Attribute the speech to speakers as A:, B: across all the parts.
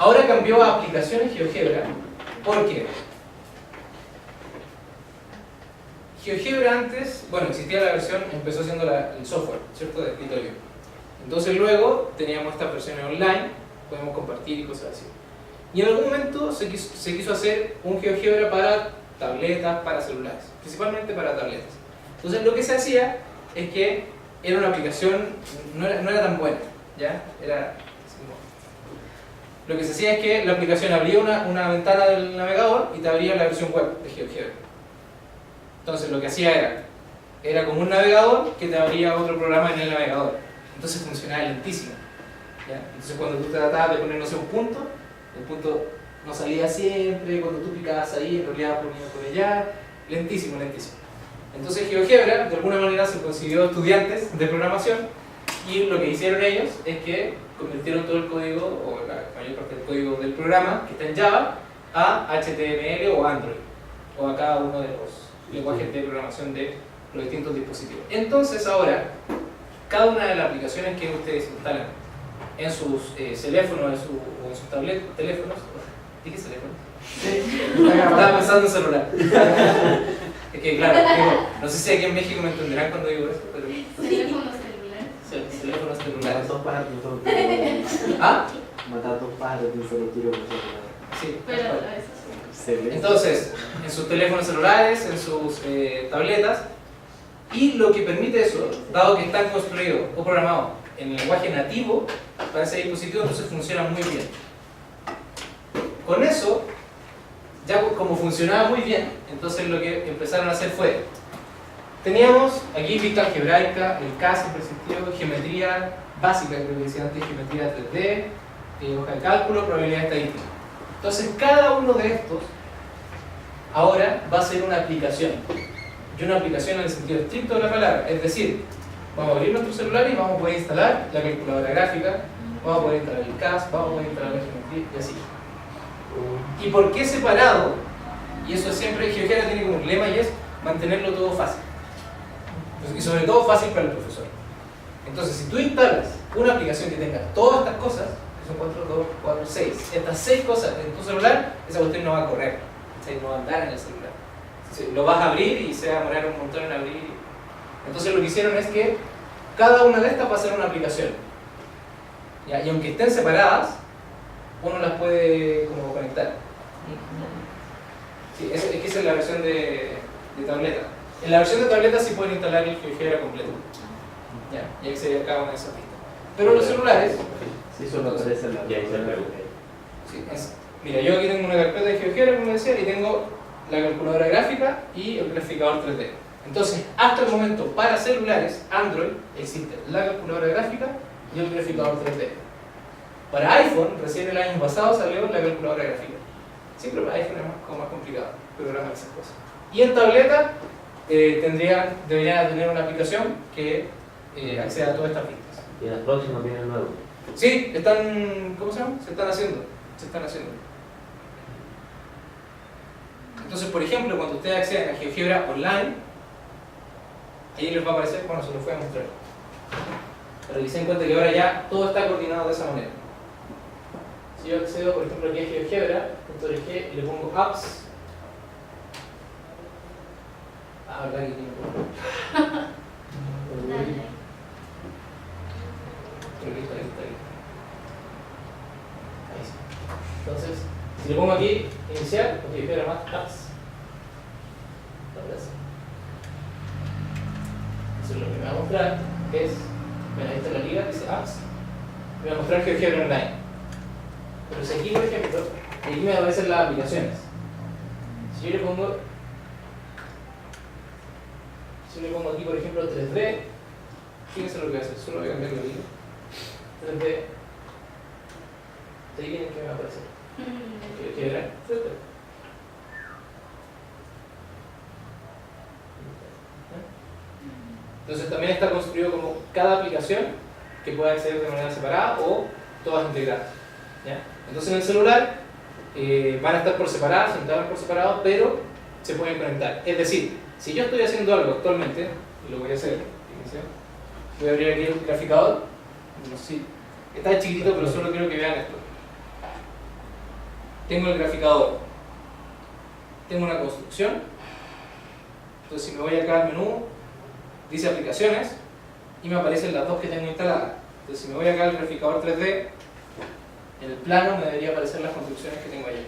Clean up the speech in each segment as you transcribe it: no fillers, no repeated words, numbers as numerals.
A: Ahora cambió a aplicaciones GeoGebra. ¿Por qué? GeoGebra antes, bueno, existía la versión, empezó siendo el software, ¿cierto? De escritorio. Entonces luego teníamos estas versiones online, podemos compartir y cosas así. Y en algún momento se quiso hacer un GeoGebra para tabletas, para celulares, principalmente para tabletas. Entonces lo que se hacía es que era una aplicación, no era tan buena, ¿ya? Lo que se hacía es que la aplicación abría una ventana del navegador y te abría la versión web de GeoGebra. Entonces lo que hacía era como un navegador que te abría otro programa en el navegador. Entonces funcionaba lentísimo, ¿ya? Entonces cuando tú tratabas de poner, no sé, un punto, el punto no salía siempre, cuando tú picabas ahí, en realidad ponía por allá, lentísimo, lentísimo. Entonces GeoGebra, de alguna manera, se consiguió estudiantes de programación y lo que hicieron ellos es que convirtieron todo el código, o la mayor parte del código del programa, que está en Java, a HTML o Android, o a cada uno de los lenguajes de programación de los distintos dispositivos. Entonces ahora, cada una de las aplicaciones que ustedes instalan en sus teléfonos o en sus teléfonos, ¿dije teléfono? Sí. Estaba pensando en celular. Es que claro, no sé si aquí en México me entenderán cuando digo eso, pero...
B: Teléfonos celulares.
A: Teléfonos celulares.
C: Dos pájaros de un solo tiro.
A: ¿Ah?
C: Matar dos pájaros de un solo tiro.
A: Sí.
B: Pero eso sí.
A: Entonces, en sus teléfonos celulares, en sus tabletas, y lo que permite eso, dado que están construidos o programados en el lenguaje nativo para ese dispositivo, entonces funciona muy bien. Con eso, ya como funcionaba muy bien, entonces lo que empezaron a hacer fue, teníamos aquí vista algebraica, el CAS siempre existió, geometría básica, creo que decía antes, geometría 3D, hoja de cálculo, probabilidad estadística. Entonces cada uno de estos ahora va a ser una aplicación, y una aplicación en el sentido estricto de la palabra, es decir, vamos a abrir nuestro celular y vamos a poder instalar la calculadora gráfica, vamos a poder instalar el CAS, vamos a poder instalar la geometría y así. ¿Y por qué separado? Y eso siempre GeoGebra tiene como un lema y es mantenerlo todo fácil. Y sobre todo fácil para el profesor. Entonces, si tú instalas una aplicación que tenga todas estas cosas, que son 4, 2, 4, 6, estas 6 cosas en tu celular, esa cuestión no va a correr, no va a andar en el celular. Lo vas a abrir y se va a demorar un montón en abrir. Entonces lo que hicieron es que cada una de estas va a ser una aplicación. ¿Ya? Y aunque estén separadas, uno las puede como conectar. Sí, es que esa es la versión de tableta. En la versión de tableta sí pueden instalar el GeoGebra completo. ¿Ya? Y acceder a cada una de esas pistas. Pero los celulares...
C: Sí, solo aparece la...
D: Ya hice el pregunta.
A: Sí, mira, yo aquí tengo una carpeta de GeoGebra, como decía, y tengo la calculadora gráfica y el graficador 3D. Entonces, hasta el momento, para celulares, Android, existe la calculadora gráfica y el graficador 3D. Para iPhone, recién el año pasado salió la calculadora gráfica. Siempre para iPhone es como más complicado programar esas cosas. Y en tableta, deberían tener una aplicación que acceda a todas estas pistas.
D: Y las próximas vienen nuevos.
A: Sí, están, ¿cómo se llama? Se están haciendo. Entonces, por ejemplo, cuando ustedes acceden a GeoGebra Online, ahí les va a aparecer, bueno, se los voy a mostrar. Pero que se den cuenta que ahora ya todo está coordinado de esa manera. Si yo accedo, por ejemplo, aquí a GeoGebra.org y le pongo apps. Ah, verdad que tiene. Pero listo, ahí. Ahí sí. Entonces, si le pongo aquí, iniciar, ok, GeoGebra más apps. Entonces lo que me va a mostrar es, bueno, ahí está la liga, dice apps, me va a mostrar GeoGebra Online. Pero si aquí, por ejemplo, aquí me aparecen las aplicaciones. Si yo le pongo aquí, por ejemplo, 3D, fíjense lo que voy a hacer, solo voy a cambiar la liga. 3D, adivinen qué me va a aparecer. GeoGebra 3D. Entonces también está construido como cada aplicación que puede acceder de manera separada o todas integradas. ¿Ya? Entonces en el celular van a estar por separado, sentadas por separado, pero se pueden conectar. Es decir, si yo estoy haciendo algo actualmente, y lo voy a hacer, fíjense, voy a abrir aquí el graficador, no sé si está chiquitito, pero solo quiero que vean esto. tengo el graficador, tengo una construcción. Entonces si me voy acá al menú, dice aplicaciones y me aparecen las dos que tengo instaladas. Entonces si me voy acá al graficador 3D, en el plano me debería aparecer las construcciones que tengo allí.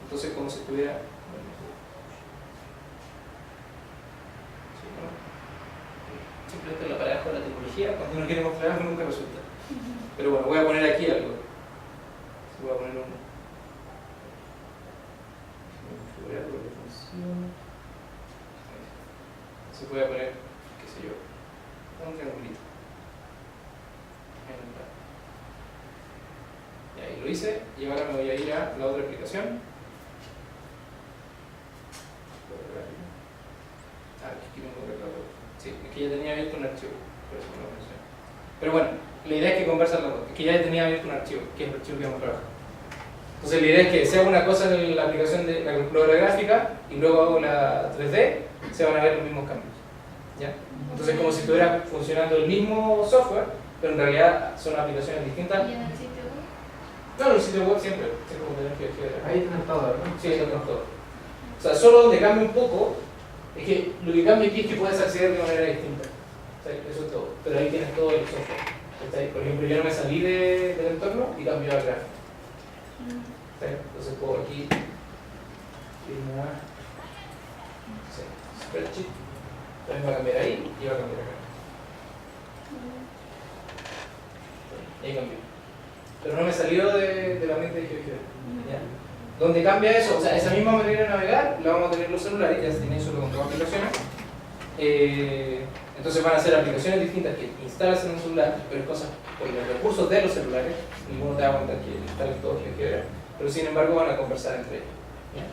A: Entonces como si estuviera... Simplemente la paradoja de la tecnología, cuando uno quiere mostrar algo nunca resulta. Pero bueno, voy a poner aquí algo. Voy a poner un... Se puede poner, qué sé yo, un triangulito. Y ahí lo hice, y ahora me voy a ir a la otra aplicación. Aquí me voy a recordar. Sí, es que ya tenía abierto un archivo, por eso no lo mencioné. Pero bueno, la idea es que conversan las dos, es que ya tenía abierto un archivo, que es el archivo que vamos a trabajar. Entonces la idea es que si hago una cosa en la aplicación de la calculadora gráfica y luego hago la 3D, se van a ver los mismos cambios. ¿Ya? Entonces como si estuviera funcionando el mismo software, pero en realidad son aplicaciones distintas.
B: ¿Y en el sitio web?
A: No, en el sitio web siempre como tener que
C: Ahí tenés todo, ¿no?
A: sí, ahí tenemos todo. O sea, solo donde cambia un poco, es que lo que cambia aquí es que puedes acceder de manera distinta. O sea, eso es todo. Pero ahí tienes todo el software. Por ejemplo, yo no me salí del entorno y cambié la gráfica. Entonces puedo aquí irme a spreadsheet, también va a cambiar ahí y va a cambiar acá. Ahí cambió. Pero no me salió de la mente de GeoGebra. Donde cambia eso, o sea, esa misma manera de navegar la vamos a tener en los celulares, ya se tiene solo con todas aplicaciones. Entonces van a ser aplicaciones distintas que instalas en un celular, pero es cosas por los recursos de los celulares, ninguno te va a contar que instales todo GeoGebra, pero sin embargo van a conversar entre ellos. ¿Ya?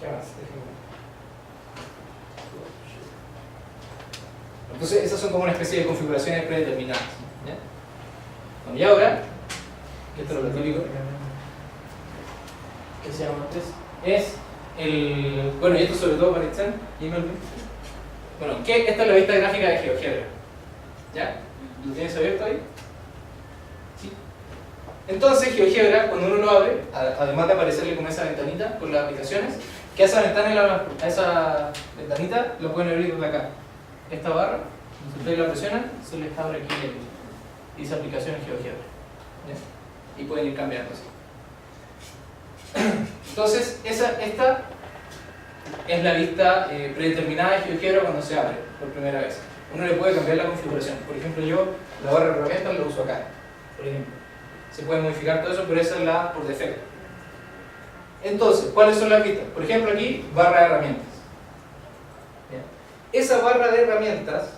A: ¿Qué más? Entonces esas son como una especie de configuraciones predeterminadas. ¿Ya? Bueno, y ahora, que esto es lo típico, ¿qué se llama antes? Es el... Bueno, y esto sobre todo para Excel y Melvin. Bueno, esta es la vista gráfica de GeoGebra. ¿Ya? ¿Lo tienes abierto ahí? Sí. Entonces GeoGebra, cuando uno lo abre, además de aparecerle con esa ventanita con las aplicaciones, que a esa ventanita lo pueden abrir desde acá. Esta barra, si ustedes la presionan, se les abre aquí dice aplicaciones GeoGebra. ¿Ya? Y pueden ir cambiando así. Entonces, esta es la vista predeterminada de GeoGebra cuando se abre por primera vez. Uno le puede cambiar la configuración. Por ejemplo, yo la barra de herramientas la uso acá. Por ejemplo, se puede modificar todo eso, pero esa es la por defecto. Entonces, ¿cuáles son las vistas? Por ejemplo, aquí, barra de herramientas. ¿Ya? Esa barra de herramientas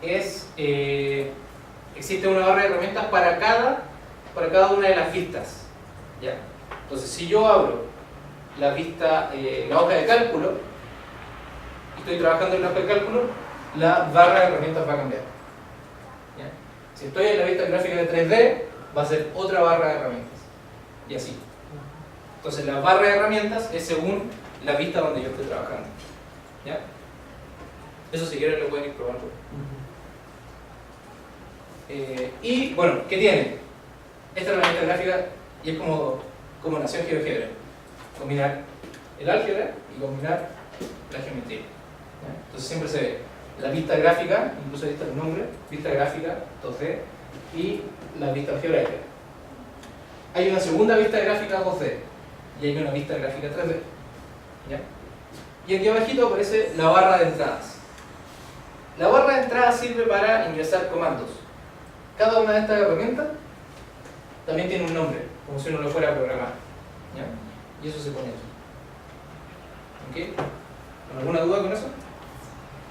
A: es... existe una barra de herramientas para cada una de las vistas. ¿Ya? Entonces, si yo abro la vista, la hoja de cálculo, y estoy trabajando en la hoja de cálculo, la barra de herramientas va a cambiar. ¿Ya? Si estoy en la vista gráfica de 3D, va a ser otra barra de herramientas. Y así. Entonces, la barra de herramientas es según la vista donde yo estoy trabajando. ¿Ya? Eso si quieren lo pueden ir probando. Y bueno, ¿qué tiene? Esta es la vista gráfica y es como nació GeoGebra. Combinar el álgebra y combinar la geometría. ¿Ya? Entonces siempre se ve la vista gráfica, incluso ahí está el nombre, vista gráfica 2D y la vista algebraica. Hay una segunda vista gráfica 2D y hay una vista gráfica 3D. ¿Ya? Y aquí abajito aparece la barra de entradas. La barra de entradas sirve para ingresar comandos. Cada una de estas herramientas también tiene un nombre, como si uno lo fuera a programar. ¿Ya? Y eso se pone aquí. ¿Ok? ¿Con alguna duda con eso?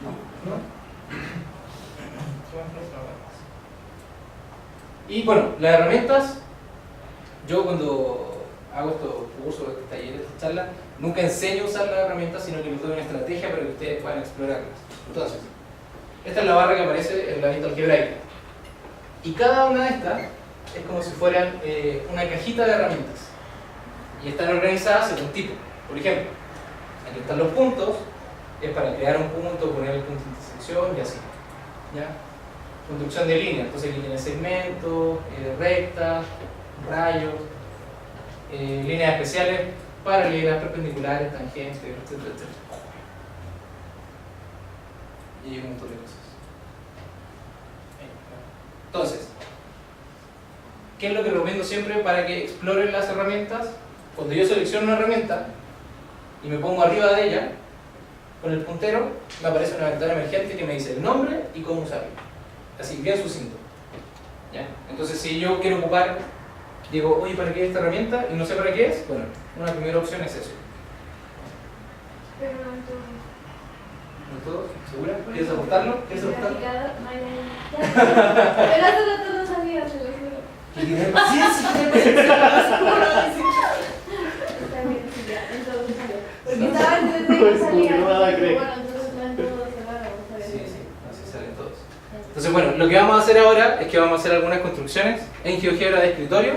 A: ¿No? Y bueno, las herramientas, yo cuando hago estos cursos, estos talleres, estas charlas, nunca enseño a usar las herramientas, sino que les doy una estrategia para que ustedes puedan explorarlas. Entonces, esta es la barra que aparece en la vista algebraica. Y cada una de estas es como si fueran una cajita de herramientas. Y están organizadas según tipo. Por ejemplo, aquí están los puntos, es para crear un punto, poner el punto de construcción y así. ¿Ya? Construcción de líneas, entonces aquí tiene segmentos, rectas, rayos, líneas especiales, paralelas, perpendiculares, tangentes, etcétera, etcétera. Y un montón de cosas. Entonces, ¿qué es lo que recomiendo siempre para que exploren las herramientas? Cuando yo selecciono una herramienta y me pongo arriba de ella, con el puntero, me aparece una ventana emergente que me dice el nombre y cómo usarlo. Así, bien sucinto. ¿Ya? Entonces, si yo quiero ocupar, digo, oye, ¿para qué es esta herramienta? Y no sé para qué es, bueno, una primera opción es eso.
B: Pero no en todo.
A: ¿No todo? ¿Segura? ¿Quieres apuntarlo? ¿Quieres apuntarlo?
B: Pero hace rato no sabía, se lo juro.
A: Y tiene paciencia, tiene paciencia.
B: Está bien, sí, ya, entonces salió. Porque estaba antes de que salía. Bueno, entonces no en todo se va a ver.
A: Sí, sí, así salen todos. Entonces, bueno, lo que vamos a hacer ahora es que vamos a hacer algunas construcciones en GeoGebra de escritorio.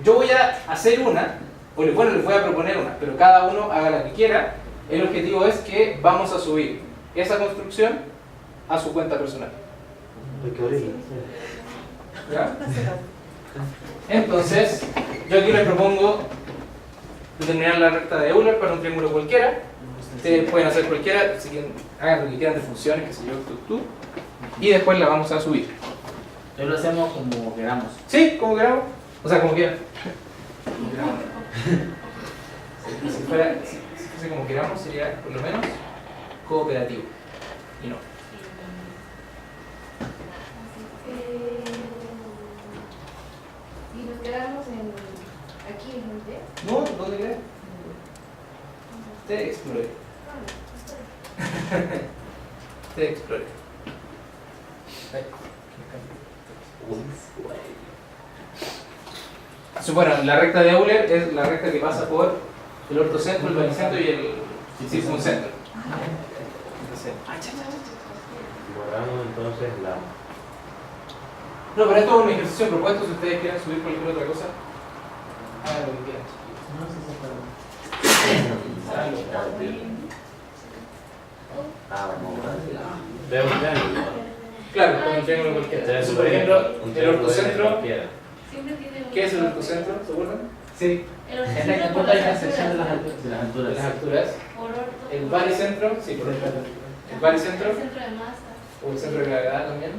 A: Yo voy a hacer una, o bueno, les voy a proponer una, pero cada uno haga la que quiera. El objetivo es que vamos a subir esa construcción a su cuenta personal. ¿Ya? Entonces, yo aquí les propongo determinar la recta de Euler para un triángulo cualquiera. Ustedes pueden hacer cualquiera, si quieren, hagan lo que quieran de funciones, que sé yo, tú. Y después la vamos a subir.
C: Entonces lo hacemos como queramos.
A: ¿Sí? ¿Como queramos? O sea, como quieran. Como queramos. Si fuese como queramos, sería por lo menos cooperativo. Y no.
B: Y nos quedamos aquí en el D.
A: ¿No? ¿Dónde queda? Te Explorer. Te Explorer. Ahí. Entonces, bueno, la recta de Euler es la recta que pasa por el ortocentro, el baricentro y el circuncentro. Entonces,
D: Borramos entonces la...
A: no, pero esto es un ejercicio propuesto. Si ustedes quieren subir cualquier otra cosa, hagan lo que quieran. Hagan lo que quieran.
D: Veo un triángulo.
A: Claro, con un triángulo cualquiera. Entonces, por ejemplo, el ortocentro.
B: Siempre tiene
A: ¿Qué es el ortocentro? ¿Se acuerdan? Sí.
B: El
C: Es la
B: ortocentro
C: que
B: por
C: apunta a la
B: las
C: sección de las
B: alturas.
C: alturas. De las
A: De
C: alturas.
A: las alturas.
B: Por orto.
A: El baricentro, sí, por ejemplo. El baricentro,
B: El centro de masa.
A: o el centro de gravedad también.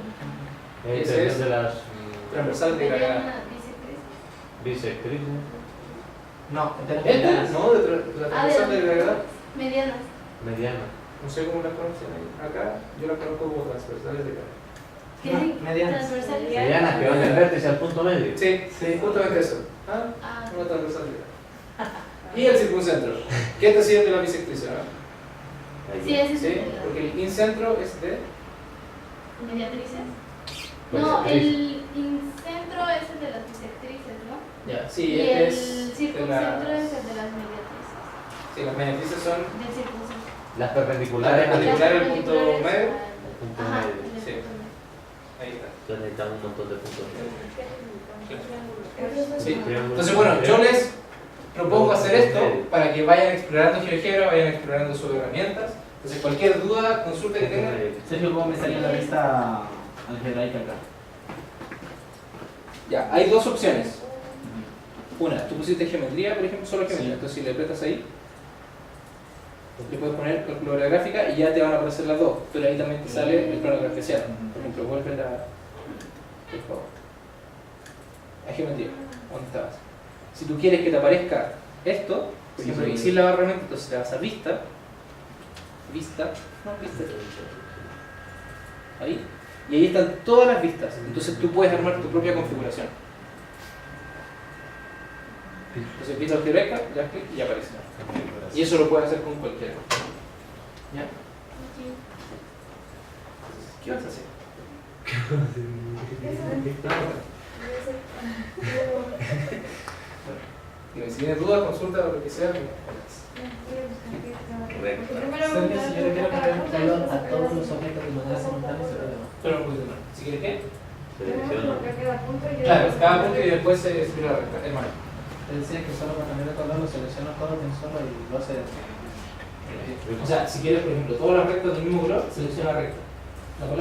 D: El
A: Ese
D: interior
A: es
D: de las
A: transversal de gravedad.
B: Mediana, bisectriz.
D: bisectrices.
C: No,
A: ¿Esta? ¿No? De la transversal de gravedad.
B: Medianas.
D: Mediana.
A: No sé cómo las conocen ahí. Acá yo las conozco como transversales de gravedad.
B: ¿Qué hay?
C: medianas.
B: Transversal.
D: Medianas que van del vértice al punto medio.
A: Sí, sí, justamente eso. ¿Ah?
B: Ah,
A: Una transversal de gravedad. Y el circuncentro. ¿Qué te sigue de la bisectriz? ¿No?
B: sí, ese es
A: Sí,
B: el
A: porque el incentro es de.
B: mediatrices.
D: Pues,
B: No,
D: ahí.
B: el incentro es el de las bisectrices, ¿no?
A: Ya, sí,
B: Y
A: este
B: el
A: es. de
B: circuncentro
A: las-
B: es el de las mediatrices.
A: Sí, las mediatrices son.
B: Del circuncentro.
D: Las perpendiculares
A: La
D: al
A: perpendicular.
B: Las
A: el punto
B: perpendiculares
A: medio.
B: al-
D: punto
B: Ajá,
D: medio.
B: el
A: Sí.
B: punto medio.
A: Ahí está.
D: Entonces necesitamos un montón de puntos.
A: Sí.
D: Triángulo.
A: Entonces, bueno, yo les propongo hacer esto para que vayan explorando GeoGebra, vayan explorando sus herramientas. Entonces, cualquier duda, consulta que tengan.
C: Sergio, ¿cómo me salía la lista algebraica acá?
A: Ya, hay dos opciones. Una, tú pusiste geometría, por ejemplo, solo geometría.
C: Sí.
A: Entonces, si le apretas ahí, le puedes poner calculadora gráfica y ya te van a aparecer las dos. Pero ahí también te sale el plano cartesiano. Por ejemplo, vuelve por favor, a geometría. ¿Dónde estabas? Si tú quieres que te aparezca esto, por ejemplo, y sin la barra herramienta, entonces te vas a vista. Vista. No, vista. Ahí. Y ahí están todas las vistas. Entonces tú puedes armar tu propia configuración. Entonces vista algebraica, ya clic y aparece. Y eso lo puedes hacer con cualquiera. ¿Ya? ¿Qué vas a hacer? Dime, si tienes dudas, consulta o lo que sea.
C: Sergio, si yo le quiero cambiar un color a todos los objetos de manera simultánea, se puede, ¿no?
A: Pero un poquito más. Si quieres qué.
D: Selecciona.
A: Claro, cada punto y después se escribe la recta. Hermano.
C: Te decía que solo para cambiar de color lo selecciona todo de un solo y lo hace
A: O sea, si quieres, por ejemplo, todas las rectas del mismo color, selecciona recta.